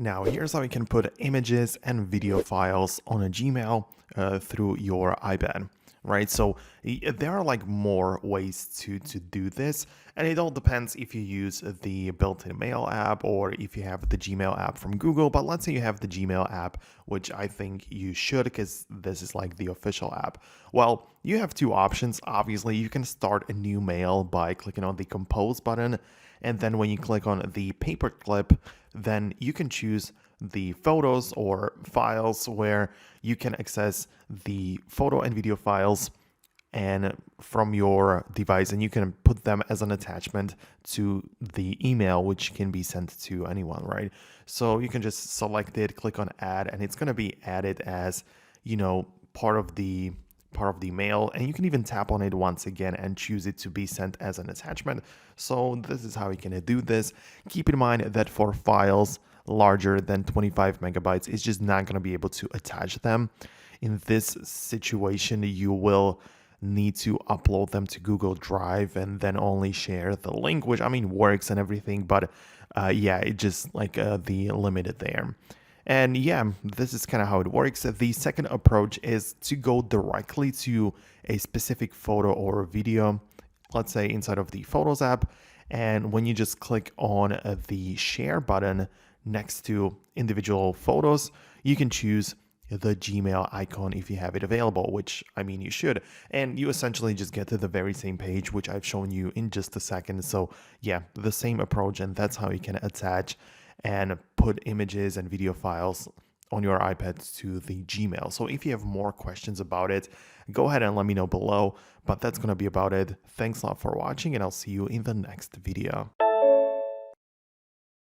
Now, here's how you can put images and video files on a Gmail through your iPad, right? So there are like more ways to do this, and it all depends if you use the built-in Mail app or if you have the Gmail app from Google. But let's say you have the Gmail app, which I think you should because this is like the official app. Well, you have two options. Obviously, you can start a new mail by clicking on the Compose button. And then when you click on the paperclip, then you can choose the photos or files where you can access the photo and video files and from your device, and you can put them as an attachment to the email, which can be sent to anyone, right? So you can just select it, click on add, and it's going to be added as, part of the mail, and you can even tap on it once again and choose it to be sent as an attachment. So this is how you can do this. Keep in mind that for files larger than 25 megabytes, it's just not going to be able to attach them. In this situation, you will need to upload them to Google Drive and then only share the link, which I mean works and everything, but yeah, it just like the limited there. And yeah, this is kind of how it works. The second approach is to go directly to a specific photo or video, let's say inside of the Photos app. And when you just click on the share button next to individual photos, you can choose the Gmail icon if you have it available, which I mean you should. And you essentially just get to the very same page, which I've shown you in just a second. So yeah, the same approach, and that's how you can attach and put images and video files on your iPad to the Gmail. So if you have more questions about it, go ahead and let me know below. But that's going to be about it. Thanks a lot for watching, and I'll see you in the next video.